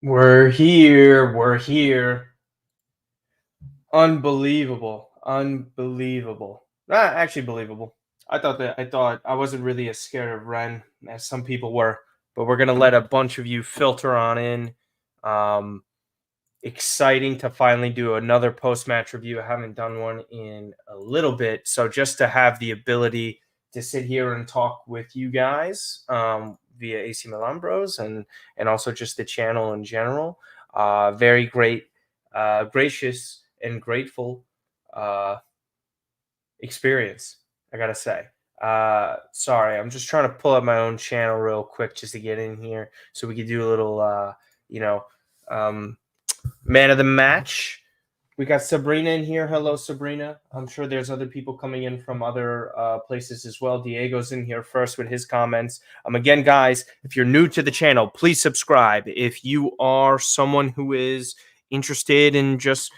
We're here. We're here. Unbelievable. Unbelievable. Actually believable. I thought I wasn't really as scared of Ren as some people were, but we're gonna let a bunch of you filter on in. Um, Exciting to finally do another post-match review. I haven't done one in a little bit, so just to have the ability to sit here and talk with you guys via AC Milan Bros and also just the channel in general. Very great, gracious, and grateful uh, experience. I gotta say. Sorry, I'm just trying to pull up my own channel real quick just to get in here so we could do a little, you know, um, man of the match. We got Sabrina in here. Hello, Sabrina. I'm sure there's other people coming in from other places as well. Diego's in here first with his comments. Again, guys, if you're new to the channel, please subscribe. If you are someone who is interested in just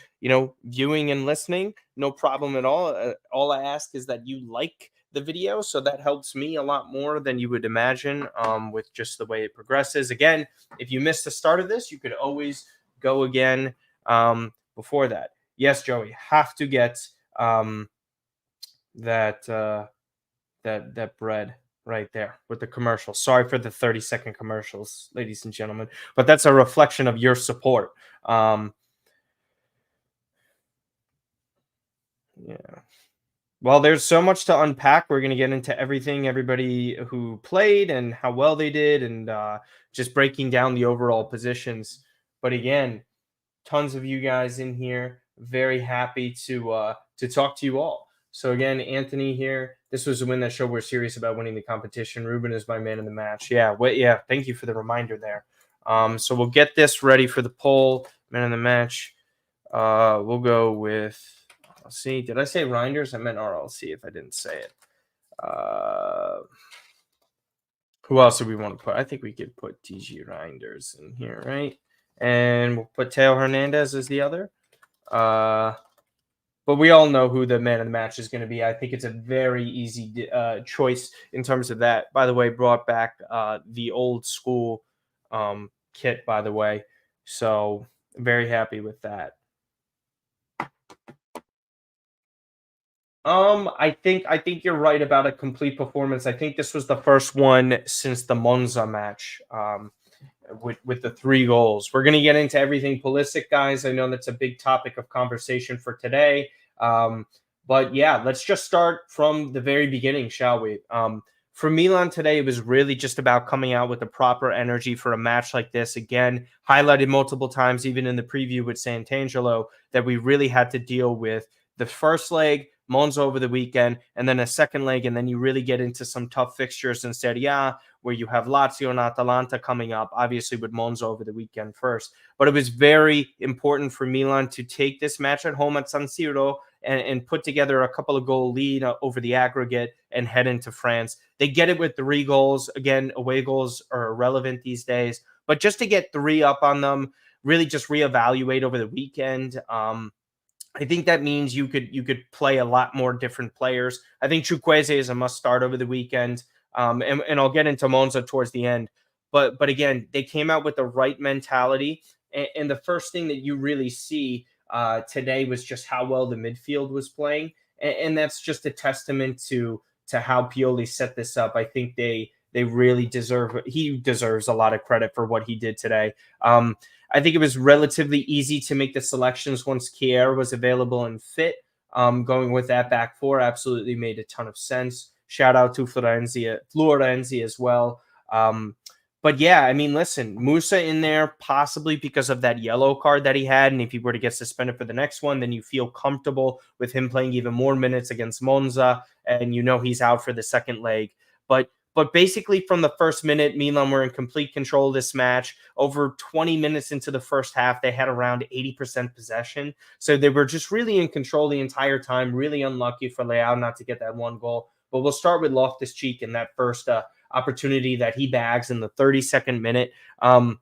viewing and listening, no problem at all. All I ask is that you like the video, so that helps me a lot more than you would imagine with just the way it progresses. Again, if you missed the start of this, you could always go again before that. Yes, Joey, have to get that that bread right there with the commercial. Sorry for the 30-second commercials, ladies and gentlemen, but that's a reflection of your support. Yeah. Well, there's so much to unpack. We're going to get into everything, everybody who played and how well they did, and just breaking down the overall positions. But again, tons of you guys in here. Very happy to talk to you all. So again, Anthony here. This was a win that showed we're serious about winning the competition. Ruben is my man in the match. Yeah, yeah. Thank you for the reminder there. So we'll get this ready for the poll. Man in the match. We'll go with. Let's see. Did I say Reinders? I meant RLC if I didn't say it. Who else do we want to put? I think we could put TG Reinders in here, right? And we'll put Teo Hernandez as the other. But we all know who the man of the match is going to be. I think it's a very easy choice in terms of that. By the way, brought back the old school kit, by the way. So very happy with that. I think you're right about a complete performance. I think this was the first one since the Monza match. With the 3 goals. We're going to get into everything Pulisic, guys. I know that's a big topic of conversation for today. But yeah, let's just start from the very beginning, shall we? For Milan today, it was really just about coming out with the proper energy for a match like this. Again, highlighted multiple times, even in the preview with Sant'Angelo, that we really had to deal with the first leg, Monza over the weekend, and then a second leg, and then you really get into some tough fixtures in Serie A, where you have Lazio and Atalanta coming up, obviously with Monza over the weekend first. But it was very important for Milan to take this match at home at San Siro and put together a couple of goal lead over the aggregate and head into France. They get it with 3 goals. Again, away goals are irrelevant these days. But just to get 3 up on them, really just reevaluate over the weekend. I think that means you could play a lot more different players. I think Chukwueze is a must start over the weekend. And I'll get into Monza towards the end. But again, they came out with the right mentality. And the first thing that you really see today was just how well the midfield was playing. And that's just a testament to how Pioli set this up. I think they really he deserves a lot of credit for what he did today. I think it was relatively easy to make the selections once Kier was available and fit. Going with that back 4 absolutely made a ton of sense. Shout out to Florenzi as well. But yeah, I mean, listen, Musa in there possibly because of that yellow card that he had. And if he were to get suspended for the next one, then you feel comfortable with him playing even more minutes against Monza. And he's out for the second leg. But basically from the first minute, Milan were in complete control of this match. Over 20 minutes into the first half, they had around 80% possession. So they were just really in control the entire time. Really unlucky for Leão not to get that 1 goal. But we'll start with Loftus-Cheek in that first opportunity that he bags in the 32nd minute. And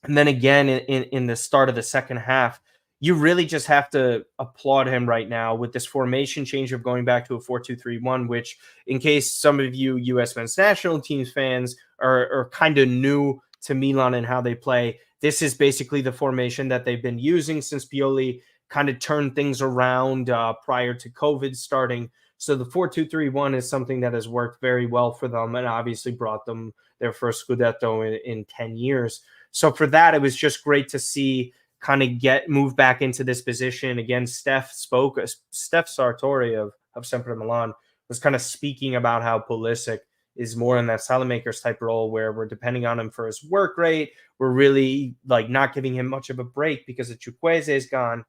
then again in the start of the second half, you really just have to applaud him right now with this formation change of going back to a 4-2-3-1, which, in case some of you U.S. men's national teams fans are kind of new to Milan and how they play, this is basically the formation that they've been using since Pioli kind of turned things around prior to COVID starting. So the 4-2-3-1 is something that has worked very well for them and obviously brought them their first Scudetto in 10 years. So for that, it was just great to see kind of get moved back into this position. Again, Steph Sartori of Sempre Milan was kind of speaking about how Pulisic is more in that Salamakers type role where we're depending on him for his work rate. We're really like not giving him much of a break because Chukwueze is gone.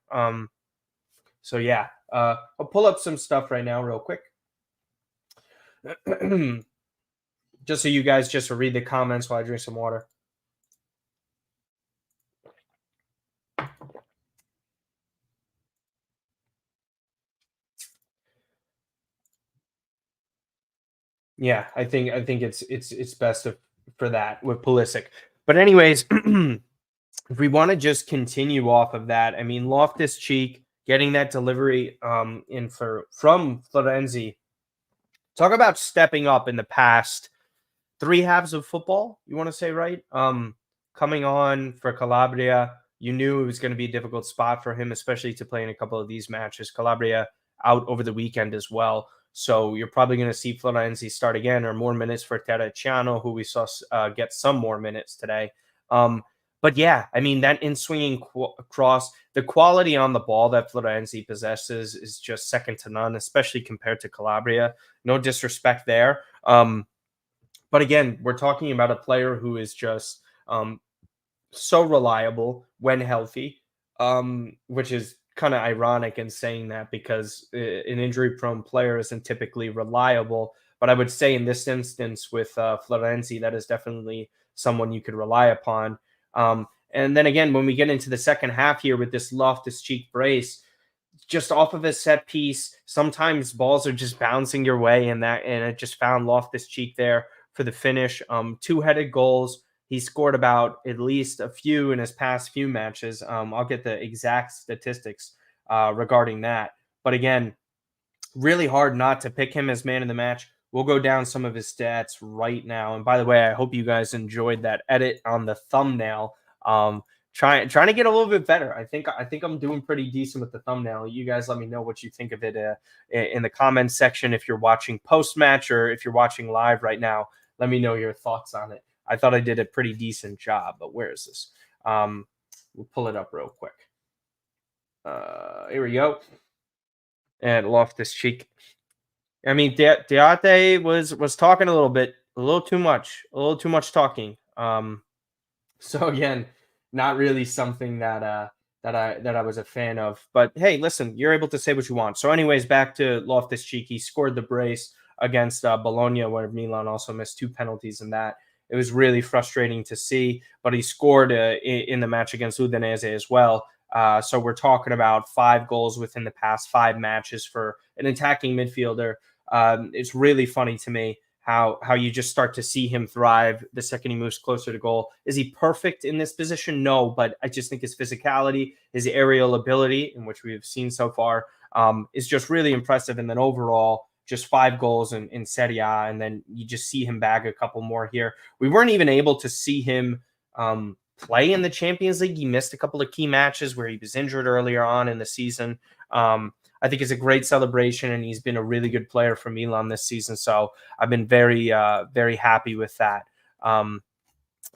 So yeah, I'll pull up some stuff right now real quick. Just so you guys just read the comments while I drink some water. Yeah, I think it's best for that with Pulisic. But anyways, if we want to just continue off of that, I mean Loftus-Cheek getting that delivery in from Florenzi. Talk about stepping up in the past 3 halves of football, you want to say, right? Coming on for Calabria, you knew it was going to be a difficult spot for him, especially to play in a couple of these matches. Calabria out over the weekend as well. So you're probably going to see Florenzi start again or more minutes for Terracciano, who we saw get some more minutes today. But yeah, I mean, that in-swinging cross, the quality on the ball that Florenzi possesses is just second to none, especially compared to Calabria. No disrespect there. But again, we're talking about a player who is just so reliable when healthy, which is kind of ironic in saying that because an injury-prone player isn't typically reliable. But I would say in this instance with Florenzi, that is definitely someone you could rely upon. And then again, when we get into the second half here with this Loftus-Cheek brace, just off of a set piece, sometimes balls are just bouncing your way, and it just found Loftus-Cheek there for the finish. 2-headed goals. He scored about at least a few in his past few matches. I'll get the exact statistics regarding that. But again, really hard not to pick him as man of the match. We'll go down some of his stats right now. And by the way, I hope you guys enjoyed that edit on the thumbnail. Trying to get a little bit better. I think I'm doing pretty decent with the thumbnail. You guys let me know what you think of it in the comments section. If you're watching post-match or if you're watching live right now, let me know your thoughts on it. I thought I did a pretty decent job, but where is this? We'll pull it up real quick. Here we go. And Loftus-Cheek. I mean, Diate was talking a little too much talking. So again, not really something that I was a fan of. But hey, listen, you're able to say what you want. So anyways, back to Loftus-Cheek. He scored the brace against Bologna, where Milan also missed 2 penalties in that. It was really frustrating to see, but he scored in the match against Udinese as well. So we're talking about 5 goals within the past 5 matches for an attacking midfielder. It's really funny to me how you just start to see him thrive the second he moves closer to goal. Is he perfect in this position? No, but I just think his physicality, his aerial ability, in which we've seen so far, is just really impressive. And then overall, just 5 goals in Serie A, and then you just see him bag a couple more here. We weren't even able to see him play in the Champions League. He missed a couple of key matches where he was injured earlier on in the season. I think it's a great celebration, and he's been a really good player for Milan this season. So I've been very, very happy with that.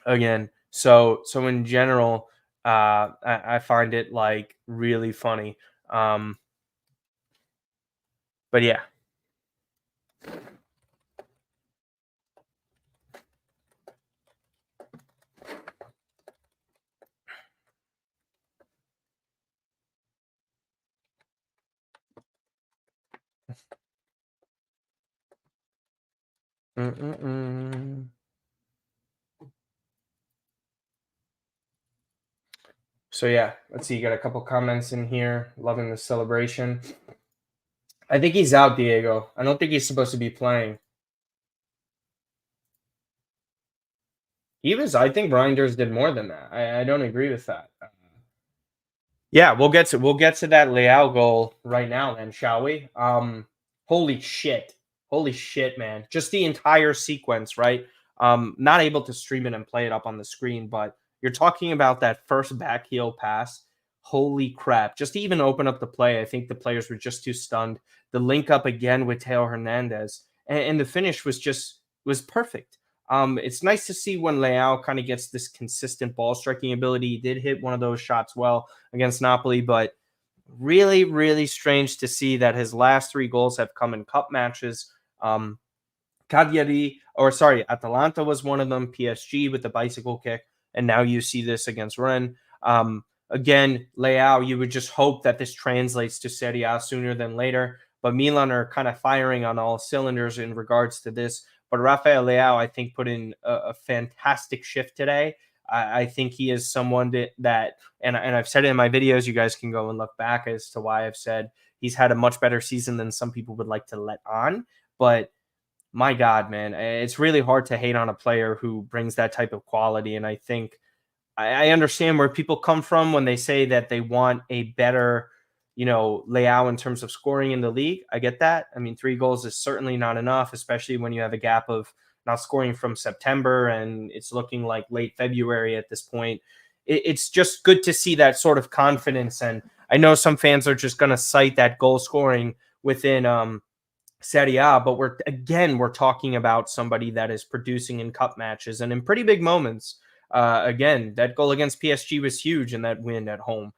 Again, so in general, I find it like really funny. But yeah. So yeah, let's see. You got a couple comments in here. Loving the celebration. I think he's out, Diego. I don't think he's supposed to be playing. He was. I think Reinders did more than that. I don't agree with that. Yeah, we'll get to that Leão goal right now, then, shall we? Holy shit, man! Just the entire sequence, right? Not able to stream it and play it up on the screen, but You're talking about that first back heel pass. Holy crap. Just to even open up the play, I think the players were just too stunned. The link up again with Teo Hernandez. And the finish was perfect. It's nice to see when Leão kind of gets this consistent ball striking ability. He did hit one of those shots well against Napoli, but really, really strange to see that his last 3 goals have come in cup matches. Atalanta was one of them, PSG with the bicycle kick, and now you see this against Rennes. Again, Leão, you would just hope that this translates to Serie A sooner than later, but Milan are kind of firing on all cylinders in regards to this. But Rafael Leão, I think, put in a fantastic shift today. I think he is someone that and I've said it in my videos, you guys can go and look back as to why I've said he's had a much better season than some people would like to let on. But my God, man, it's really hard to hate on a player who brings that type of quality. And I think I understand where people come from when they say that they want a better, Leão in terms of scoring in the league. I get that. I mean, 3 goals is certainly not enough, especially when you have a gap of not scoring from September and it's looking like late February at this point. It's just good to see that sort of confidence. And I know some fans are just going to cite that goal scoring within Serie A, but we're talking about somebody that is producing in cup matches and in pretty big moments. Again, that goal against PSG was huge in that win at home.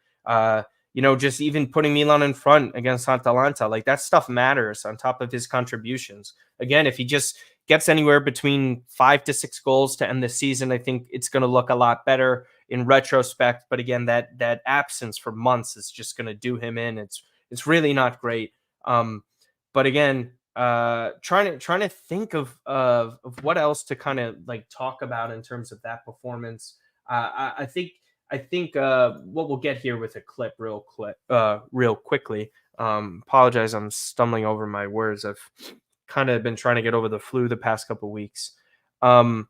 Just even putting Milan in front against Atalanta, like that stuff matters on top of his contributions. Again, if he just gets anywhere between 5 to 6 goals to end the season, I think it's going to look a lot better in retrospect. But again, that absence for months is just going to do him in. It's really not great. But again, trying to think of what else to kind of like talk about in terms of that performance. I think what we'll get here with a clip real quickly. Apologize, I'm stumbling over my words. I've kind of been trying to get over the flu the past couple weeks. But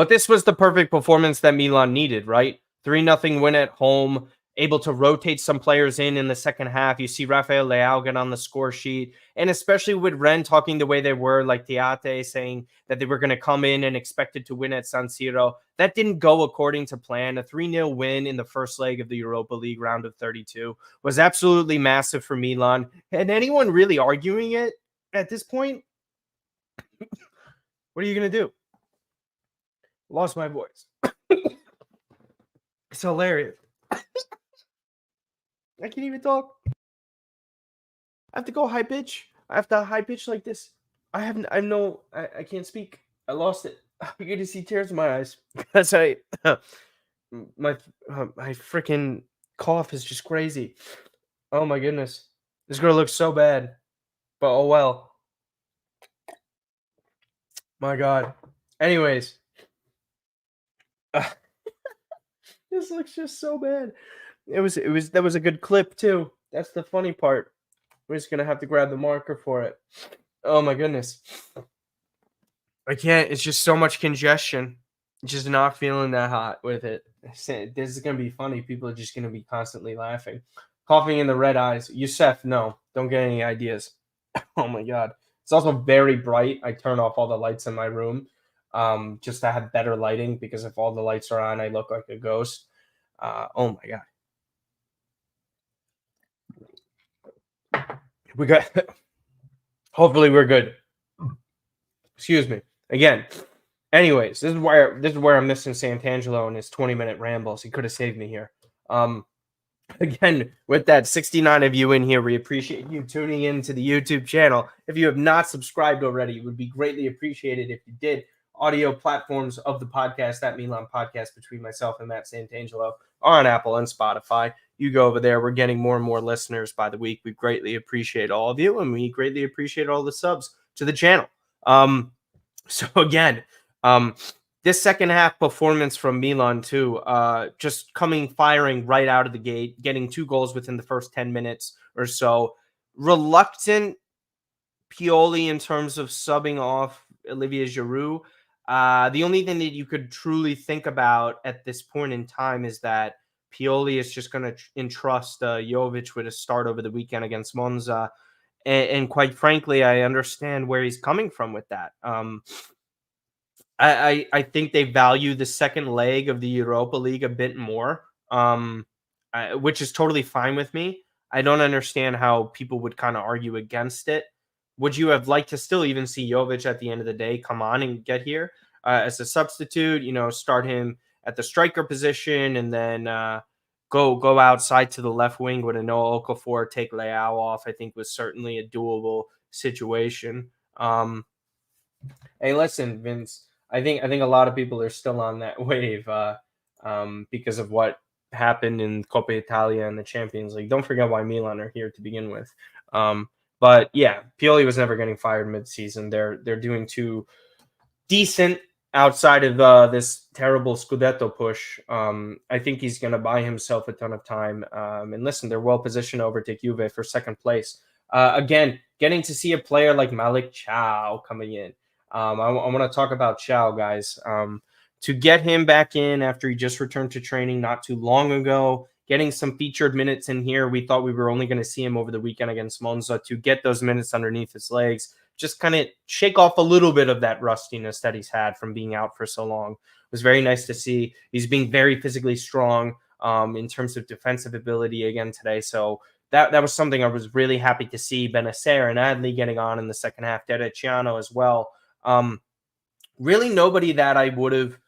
this was the perfect performance that Milan needed, right? 3-0 win at home, able to rotate some players in the second half. You see Rafael Leão get on the score sheet, and especially with Rennes talking the way they were, like Teate saying that they were going to come in and expected to win at San Siro. That didn't go according to plan. A 3-0 win in the first leg of the Europa League round of 32 was absolutely massive for Milan. And anyone really arguing it at this point? What are you going to do? Lost my voice. It's hilarious. I can't even talk. I have to go high pitch. I have to high pitch like this. I can't speak. I lost it. You're going to see tears in my eyes. Because my freaking cough is just crazy. Oh my goodness. This girl looks so bad. But oh well. My God. Anyways. This looks just so bad. That was a good clip too. That's the funny part. We're just gonna have to grab the marker for it. Oh my goodness. I can't. It's just so much congestion. Just not feeling that hot with it. This is gonna be funny. People are just gonna be constantly laughing. Coughing in the red eyes. Youssef, no, don't get any ideas. Oh my God. It's also very bright. I turn off all the lights in my room just to have better lighting, because if all the lights are on, I look like a ghost. Oh my God. We got. Hopefully we're good. Excuse me. Again. Anyways, this is where I'm missing Santangelo and his 20-minute rambles. He could have saved me here. Again, with that 69 of you in here, we appreciate you tuning in to the YouTube channel. If you have not subscribed already, it would be greatly appreciated if you did. Audio platforms of the podcast, that Milan podcast between myself and Matt Santangelo, are on Apple and Spotify. You go over there. We're getting more and more listeners by the week. We greatly appreciate all of you, and we greatly appreciate all the subs to the channel. So again, this second half performance from Milan too, just firing right out of the gate, getting 2 goals within the first 10 minutes or so. Reluctant Pioli in terms of subbing off Olivier Giroud. The only thing that you could truly think about at this point in time is that Pioli is just going to entrust Jovic with a start over the weekend against Monza. And quite frankly, I understand where he's coming from with that. I think they value the second leg of the Europa League a bit more, which is totally fine with me. I don't understand how people would kind of argue against it. Would you have liked to still even see Jovic at the end of the day come on and get here as a substitute? You know, start him at the striker position and then go outside to the left wing with a Noah Okafor, take Leão off. I think was certainly a doable situation. Hey, listen, Vince. I think a lot of people are still on that wave because of what happened in Coppa Italia and the Champions League. Don't forget why Milan are here to begin with. But yeah, Pioli was never getting fired mid-season. They're doing too decent outside of this terrible Scudetto push. I think he's going to buy himself a ton of time. And listen, they're well positioned to overtake Juve for second place. Again, getting to see a player like Malik Chow coming in. I want to talk about Chow, guys. To get him back in after he just returned to training not too long ago, getting some featured minutes in here. We thought we were only going to see him over the weekend against Monza. To get those minutes underneath his legs, just kind of shake off a little bit of that rustiness that he's had from being out for so long. It was very nice to see. He's being very physically strong in terms of defensive ability again today. So that was something I was really happy to see. Benacer and Adley getting on in the second half. Dereciano as well. Really nobody that I would have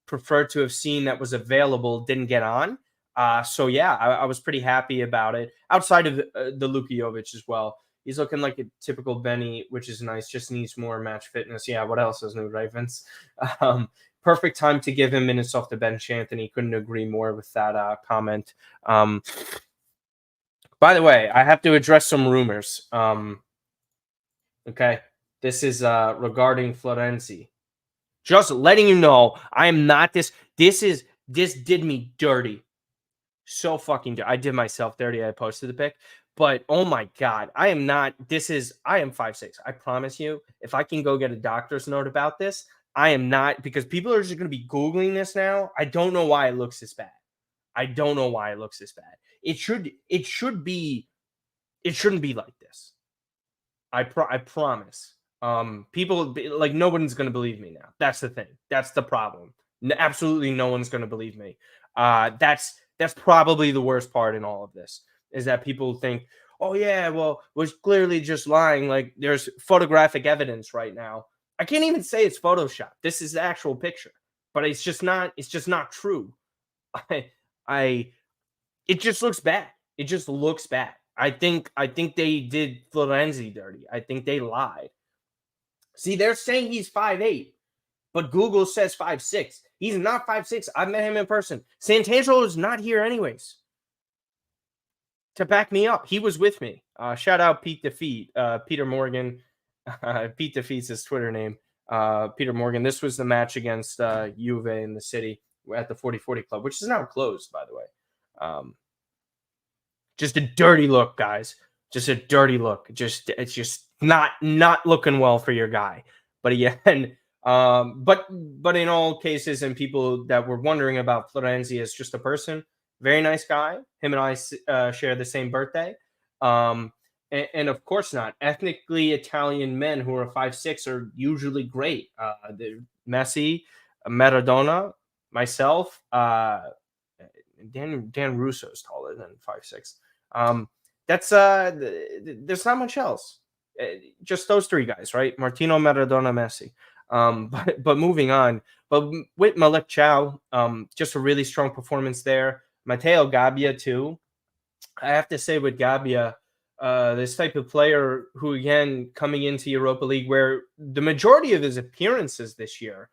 preferred to have seen that was available didn't get on. So yeah, I was pretty happy about it. Outside of the Luka Jovic as well. He's looking like a typical Benny, which is nice. Just needs more match fitness. Yeah, what else is new, right, Vince? Perfect time to give him minutes off the bench, Anthony. Couldn't agree more with that comment. By the way, I have to address some rumors. Okay, this is regarding Florenzi. Just letting you know, I am not this. This did me dirty. So fucking dirty. I did myself dirty. I posted the pic. But oh my God, I am not. I am 5'6". I promise you, if I can go get a doctor's note about this, I am not, because people are just going to be Googling this now. I don't know why it looks this bad. I don't know why it looks this bad. It shouldn't be like this. I promise. People like no one's going to believe me now. That's the thing. That's the problem. Absolutely no one's going to believe me. That's probably the worst part in all of this, is that people think, oh yeah, well, was clearly just lying. Like there's photographic evidence right now. I can't even say it's Photoshop. This is the actual picture, but it's just not true. It just looks bad. It just looks bad. I think they did Florenzi dirty. I think they lied. See, they're saying he's 5'8", but Google says 5'6". He's not 5'6". I've met him in person. Santangelo is not here anyways to back me up. He was with me. Shout out Pete Defeat, Peter Morgan. Pete Defeat's his Twitter name. Peter Morgan. This was the match against Juve in the city at the 40/40 Club, which is now closed, by the way. Just a dirty look, guys. Just a dirty look. It's just not looking well for your guy. But again, but in all cases, and people that were wondering about Florenzi as just a person, very nice guy. Him and I share the same birthday. And of course not. Ethnically Italian men who are 5'6" are usually great. Messi, Maradona, myself, Dan Russo is taller than 5'6". There's not much else. Just those three guys, right? Martino, Maradona, Messi. But moving on. But with Malik Chow, just a really strong performance there. Matteo Gabbia too. I have to say with Gabbia, this type of player who, again, coming into Europa League, where the majority of his appearances this year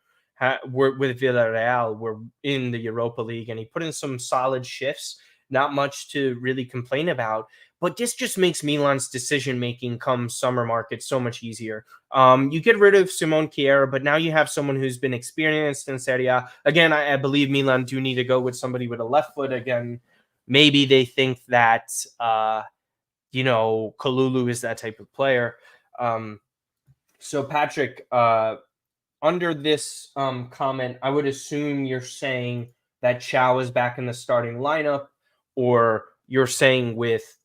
were with Villarreal, were in the Europa League, and he put in some solid shifts. Not much to really complain about, but this just makes Milan's decision-making come summer market so much easier. You get rid of Simone Kjær, but now you have someone who's been experienced in Serie A. Again, I believe Milan do need to go with somebody with a left foot. Again, maybe they think that, Kalulu is that type of player. So Patrick, under this comment, I would assume you're saying that Chow is back in the starting lineup, or you're saying with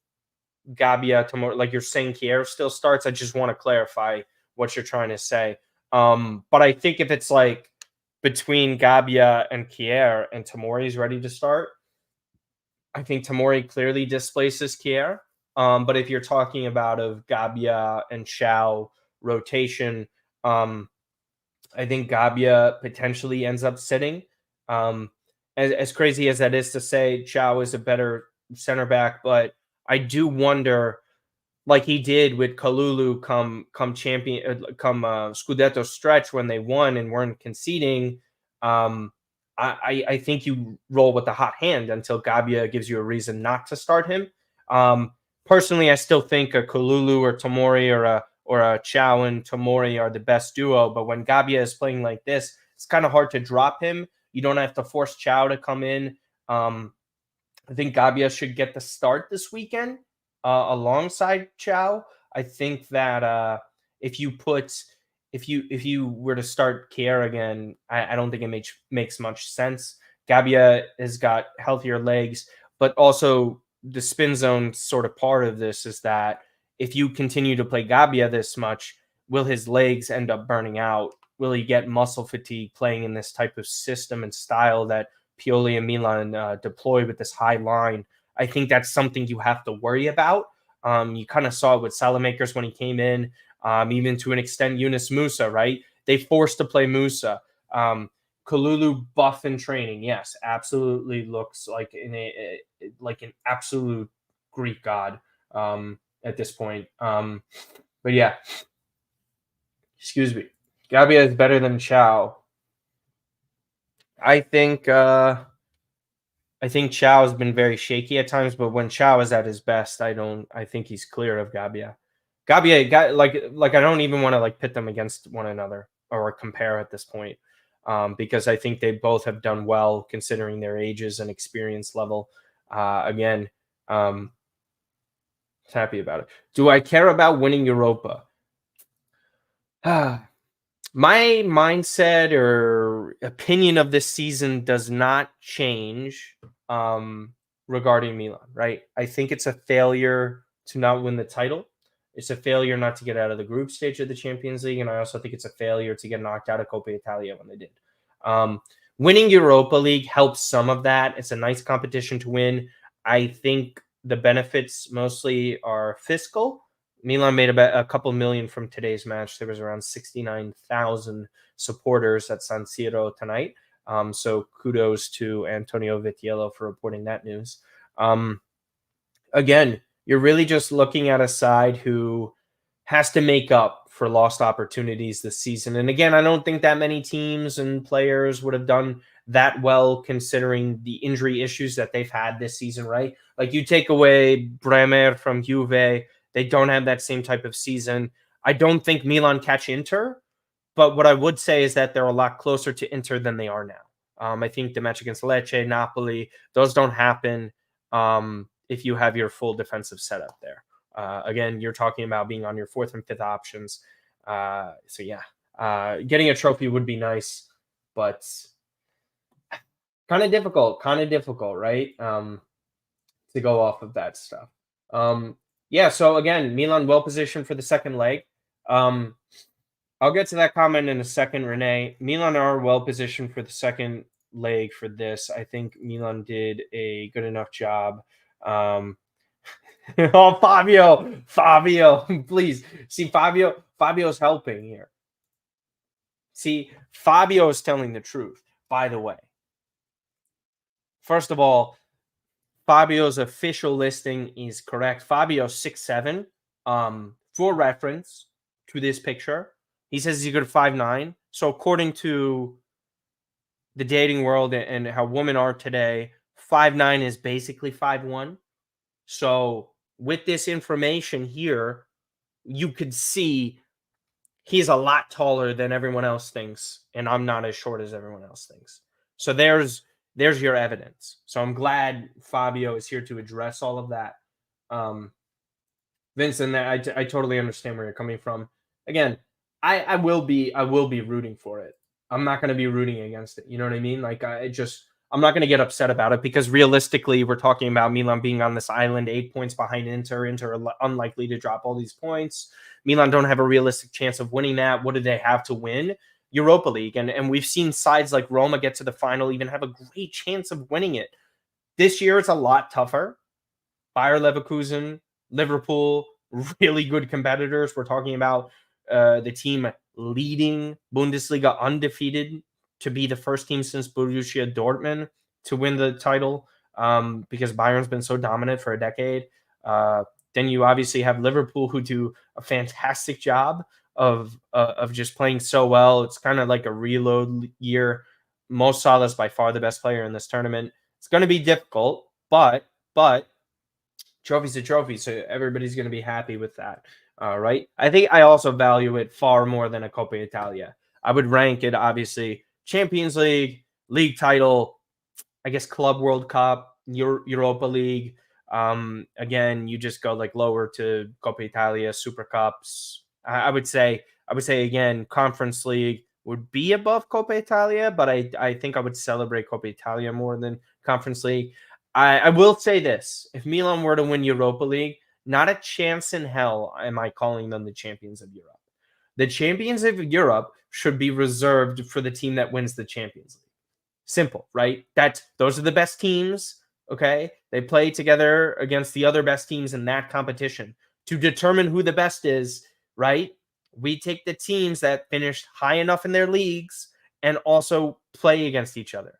Gabbia tomorrow, like you're saying Kjær still starts. I just want to clarify what you're trying to say. But I think if it's like between Gabbia and Kier, and Tomori's ready to start, I think Tomori clearly displaces Kier. But if you're talking about of Gabbia and Chao rotation, I think Gabbia potentially ends up sitting. As crazy as that is to say, Chao is a better center back, but I do wonder, like he did with Kalulu come champion come Scudetto stretch when they won and weren't conceding. I think you roll with the hot hand until Gabbia gives you a reason not to start him. Personally, I still think a Kalulu or Tomori or a Chao and Tomori are the best duo. But when Gabbia is playing like this, it's kind of hard to drop him. You don't have to force Chao to come in. I think Gabbia should get the start this weekend alongside Chao. I think that if you were to start Kier again, I don't think it makes much sense. Gabbia has got healthier legs, but also the spin zone sort of part of this is that if you continue to play Gabbia this much, will his legs end up burning out? Will he get muscle fatigue playing in this type of system and style that Pioli and Milan deploy with this high line? I think that's something you have to worry about. You kind of saw it with Salamakers when he came in, even to an extent, Yunus Musa, right? They forced to play Musa. Kalulu buff in training, yes, absolutely looks like an absolute Greek god at this point. But yeah, excuse me. Gabbia is better than Chao. I think Chao has been very shaky at times, but when Chao is at his best, I think he's clear of Gabbia. Gabbia like I don't even want to like pit them against one another or compare at this point. Because I think they both have done well considering their ages and experience level. Again, happy about it. Do I care about winning Europa? My mindset or opinion of this season does not change regarding Milan, right? I think it's a failure to not win the title. It's a failure not to get out of the group stage of the Champions League, and I also think it's a failure to get knocked out of Coppa Italia when they did. Winning Europa League helps some of that. It's a nice competition to win. I think the benefits mostly are fiscal. Milan made about a couple million from today's match. There was around 69,000 supporters at San Siro tonight. So kudos to Antonio Vitiello for reporting that news. Again, you're really just looking at a side who has to make up for lost opportunities this season. And again, I don't think that many teams and players would have done that well considering the injury issues that they've had this season, right? Like you take away Bremer from Juve, they don't have that same type of season. I don't think Milan catch Inter, but what I would say is that they're a lot closer to Inter than they are now. I think the match against Lecce, Napoli, those don't happen if you have your full defensive setup there. Again, you're talking about being on your fourth and fifth options. So yeah, getting a trophy would be nice, but kind of difficult, right? To go off of that stuff. Yeah, so again, Milan well positioned for the second leg. I'll get to that comment in a second, Renee. Milan are well positioned for the second leg for this. I think Milan did a good enough job. Oh, Fabio, please. See, Fabio's helping here. See, Fabio is telling the truth, by the way. First of all, Fabio's official listing is correct. Fabio's 6'7". For reference to this picture, he says he's good at 5'9". So according to the dating world and how women are today, 5'9" is basically 5'1". So with this information here, you could see he's a lot taller than everyone else thinks, and I'm not as short as everyone else thinks. So there's your evidence. So I'm glad Fabio is here to address all of that. Vincent, I totally understand where you're coming from. Again, I will be rooting for it. I'm not going to be rooting against it. You know what I mean? Like I'm not going to get upset about it because realistically, we're talking about Milan being on this island, 8 points behind Inter. Inter are unlikely to drop all these points. Milan don't have a realistic chance of winning that. What do they have to win? Europa League, and we've seen sides like Roma get to the final, even have a great chance of winning it. This year, it's a lot tougher. Bayer Leverkusen, Liverpool, really good competitors. We're talking about the team leading Bundesliga undefeated to be the first team since Borussia Dortmund to win the title because Bayern's been so dominant for a decade. Then you obviously have Liverpool, who do a fantastic job of just playing so well. It's kind of like a reload year. Mo Salah is by far the best player in this tournament. It's going to be difficult, but trophy's a trophy, so everybody's going to be happy with that, right? I think I also value it far more than a Coppa Italia. I would rank it, obviously, Champions League, league title, I guess Club World Cup, Europa League. Again, you just go like lower to Coppa Italia, Super Cups. I would say again, Conference League would be above Coppa Italia, but I think I would celebrate Coppa Italia more than Conference League. I will say this: if Milan were to win Europa League, not a chance in hell am I calling them the champions of Europe. The champions of Europe should be reserved for the team that wins the Champions League. Simple, right? Those are the best teams. Okay, they play together against the other best teams in that competition to determine who the best is. Right? We take the teams that finished high enough in their leagues and also play against each other.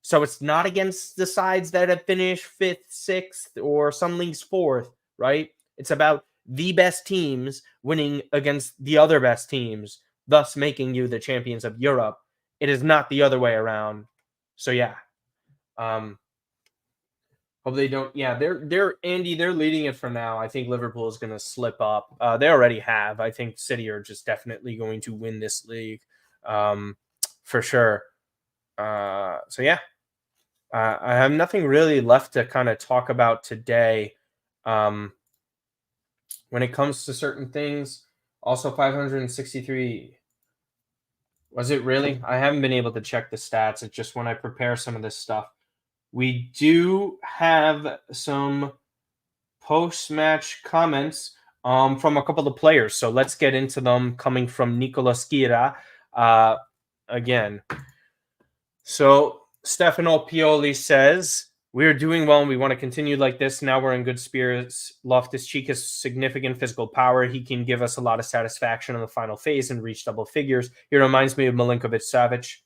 So it's not against the sides that have finished fifth, sixth, or some leagues fourth, right? It's about the best teams winning against the other best teams, thus making you the champions of Europe. It is not the other way around. So yeah. Hope they don't. Yeah, they're Andy. They're leading it for now. I think Liverpool is going to slip up. They already have. I think City are just definitely going to win this league, for sure. So yeah, I have nothing really left to kind of talk about today. When it comes to certain things, also 563. Was it really? I haven't been able to check the stats. It's just when I prepare some of this stuff. We do have some post-match comments from a couple of players. So let's get into them, coming from Nicola Schira. Again, so Stefano Pioli says, "We're doing well and we want to continue like this. Now we're in good spirits. Loftus-Cheek has significant physical power. He can give us a lot of satisfaction in the final phase and reach double figures. He reminds me of Milinkovic-Savic."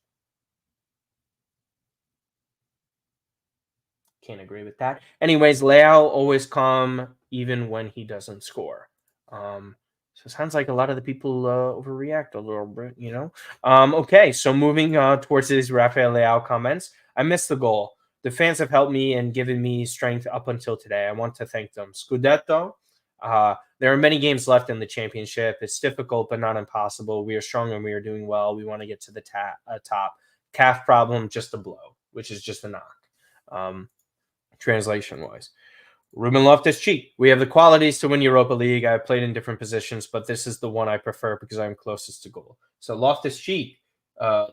Can't agree with that. Anyways, Leão always calm even when he doesn't score. So it sounds like a lot of the people overreact a little bit, you know. Okay, so moving towards these Rafael Leão comments. I missed the goal. The fans have helped me and given me strength up until today. I want to thank them. Scudetto. There are many games left in the championship. It's difficult, but not impossible. We are strong and we are doing well. We want to get to the top. Calf problem, just a blow, which is just a knock. Translation wise, Ruben Loftus-Cheek. We have the qualities to win Europa League. I've played in different positions, but this is the one I prefer because I'm closest to goal. So Loftus-Cheek,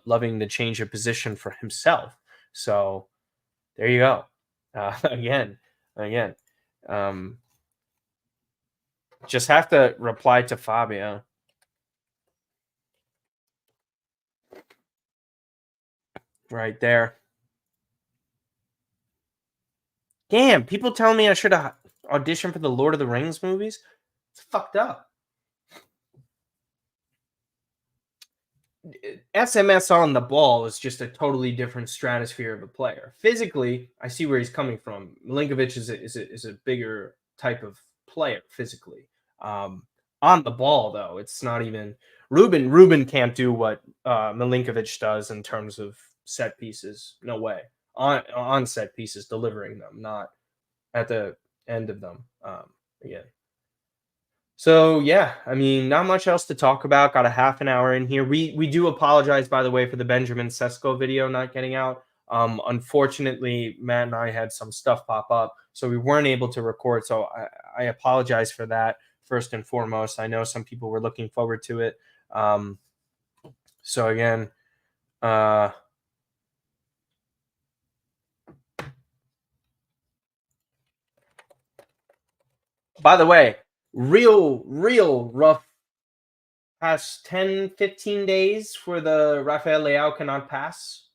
loving the change of position for himself. So there you go. Again. Just have to reply to Fabio. Right there. Damn, people telling me I should have auditioned for the Lord of the Rings movies. It's fucked up. SMS on the ball is just a totally different stratosphere of a player. Physically, I see where he's coming from. Milinkovic is a bigger type of player physically. On the ball, though, it's not even Ruben can't do what Milinkovic does in terms of set pieces. No way. On set pieces, delivering them, not at the end of them. Again. So yeah, I mean, not much else to talk about. Got a half an hour in here. We do apologize, by the way, for the Benjamin Sesko video not getting out. Unfortunately, Matt and I had some stuff pop up, so we weren't able to record. So I apologize for that first and foremost. I know some people were looking forward to it. So again, by the way, real rough past 10, 15 days for the Rafael Leão cannot pass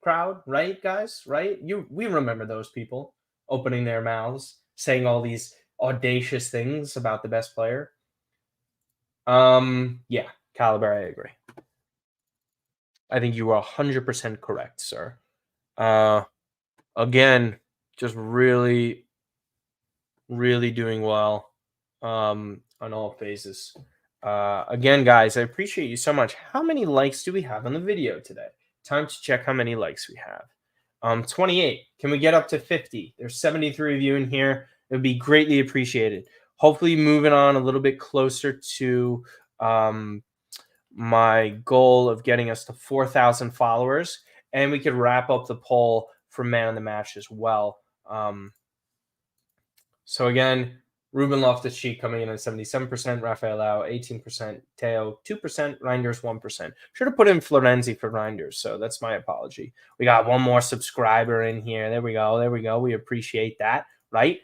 crowd, right, guys? Right? We remember those people opening their mouths, saying all these audacious things about the best player. Yeah, Caliber, I agree. I think you are 100% correct, sir. Again, just really, really doing well on all phases. Again, guys, I appreciate you so much. How many likes do we have on the video today? Time to check how many likes we have. 28. Can we get up to 50? There's 73 of you in here. It would be greatly appreciated. Hopefully, moving on a little bit closer to my goal of getting us to 4,000 followers, and we could wrap up the poll for man of the match as well. So again, Ruben Loftus-Cheek coming in at 77%, Rafael Leão 18%, Teo 2%, Reinders 1%. Should have put in Florenzi for Reinders, so that's my apology. We got one more subscriber in here. There we go. There we go. We appreciate that, right?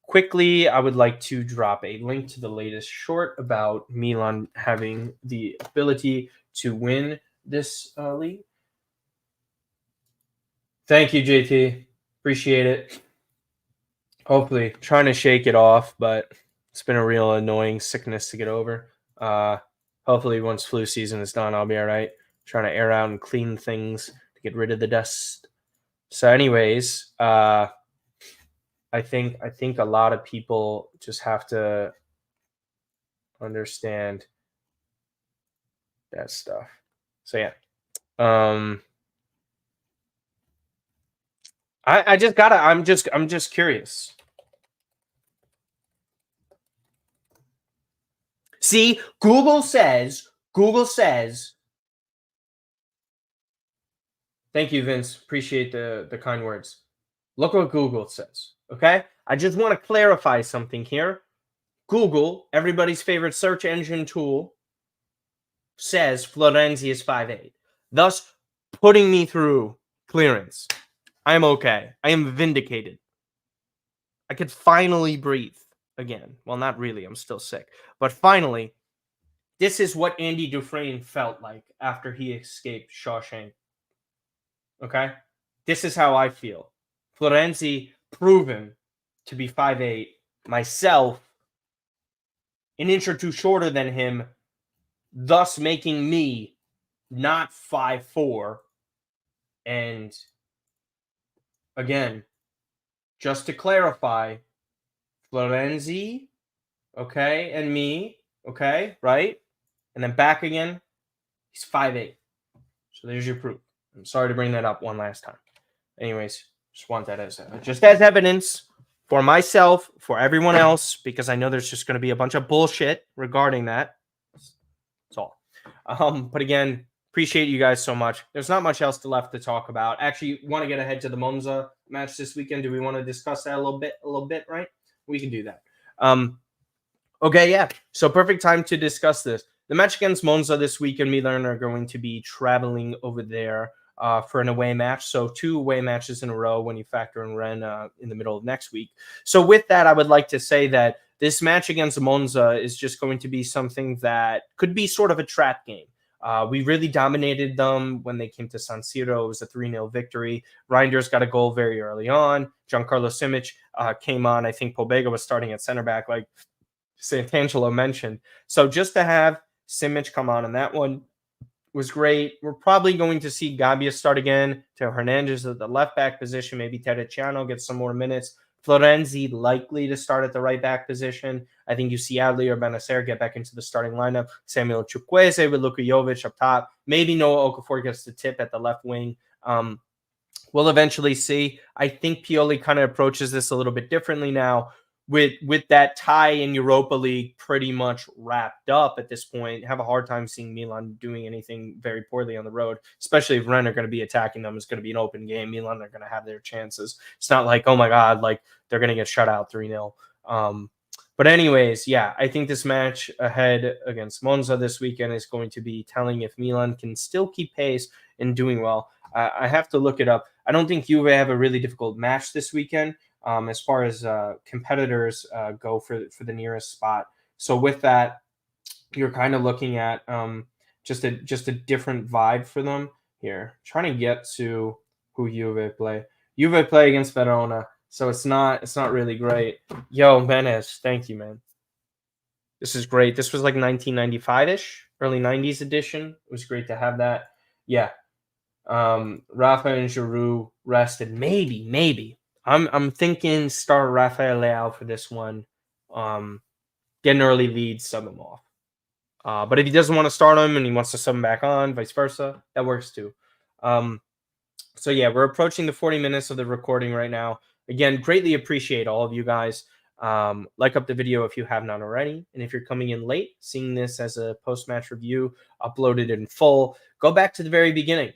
Quickly, I would like to drop a link to the latest short about Milan having the ability to win this league. Thank you, JT. Appreciate it. Hopefully, trying to shake it off, but it's been a real annoying sickness to get over. Hopefully, once flu season is done, I'll be all right. Trying to air out and clean things to get rid of the dust. So, anyways, I think a lot of people just have to understand that stuff. So yeah, I just gotta. I'm just curious. See, Google says. Thank you, Vince. Appreciate the kind words. Look what Google says. Okay, I just want to clarify something here. Google, everybody's favorite search engine tool, says Florenzi is 5'8", thus putting me through clearance. I am okay. I am vindicated. I could finally breathe again. Well, not really. I'm still sick. But finally, this is what Andy Dufresne felt like after he escaped Shawshank. Okay? This is how I feel. Florenzi proven to be 5'8". Myself, an inch or two shorter than him, thus making me not 5'4". And again, just to clarify, Florenzi, okay, and me, okay, right? And then back again, he's 5'8". So there's your proof. I'm sorry to bring that up one last time. Anyways, just want that as evidence for myself, for everyone else, because I know there's just going to be a bunch of bullshit regarding that. That's all. But again, appreciate you guys so much. There's not much else left to talk about. Actually, want to get ahead to the Monza match this weekend. Do we want to discuss that a little bit, right? We can do that. Okay, yeah. So perfect time to discuss this. The match against Monza this weekend, Milan are going to be traveling over there for an away match. So 2 away matches in a row when you factor in Rennes in the middle of next week. So with that, I would like to say that this match against Monza is just going to be something that could be sort of a trap game. We really dominated them when they came to San Siro. It was a 3-0 victory. Reinders got a goal very early on. Giancarlo Simic came on. I think Pobega was starting at center back, like Santangelo mentioned. So just to have Simic come on in that one was great. We're probably going to see Gabia start again. Teo Hernandez at the left back position. Maybe Terracciano gets some more minutes. Florenzi likely to start at the right back position. I think you see Adli or Benacer get back into the starting lineup. Samuel Chukwueze with Luka Jovic up top. Maybe Noah Okafor gets the tip at the left wing. We'll eventually see. I think Pioli kind of approaches this a little bit differently now. With that tie in Europa League pretty much wrapped up at this point, have a hard time seeing Milan doing anything very poorly on the road, especially if Rennes are going to be attacking them. It's going to be an open game. Milan are going to have their chances. It's not like, oh my God, like they're going to get shut out 3-0. But anyways, yeah, I think this match ahead against Monza this weekend is going to be telling if Milan can still keep pace and doing well. I have to look it up. I don't think Juve have a really difficult match this weekend. As far as competitors go for the nearest spot. So with that, you're kind of looking at just a different vibe for them here. Trying to get to who Juve play. Juve play against Verona, so it's not really great. Yo, Menes, thank you, man. This is great. This was like 1995-ish, early 90s edition. It was great to have that. Yeah. Rafa and Giroud rested. Maybe. I'm thinking start Rafael Leão for this one. Get an early lead, sub him off. But if he doesn't want to start him and he wants to sub him back on, vice versa, that works too. So yeah, we're approaching the 40 minutes of the recording right now. Again, greatly appreciate all of you guys. Like up the video if you have not already. And if you're coming in late, seeing this as a post-match review, uploaded in full, go back to the very beginning.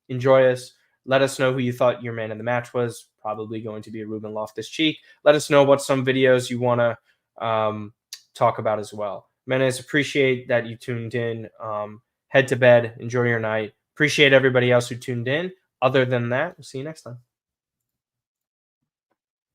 Enjoy us. Let us know who you thought your man of the match was. Probably going to be a Ruben Loftus-Cheek. Let us know what some videos you want to talk about as well. Menes, appreciate that you tuned in. Head to bed. Enjoy your night. Appreciate everybody else who tuned in. Other than that, we'll see you next time.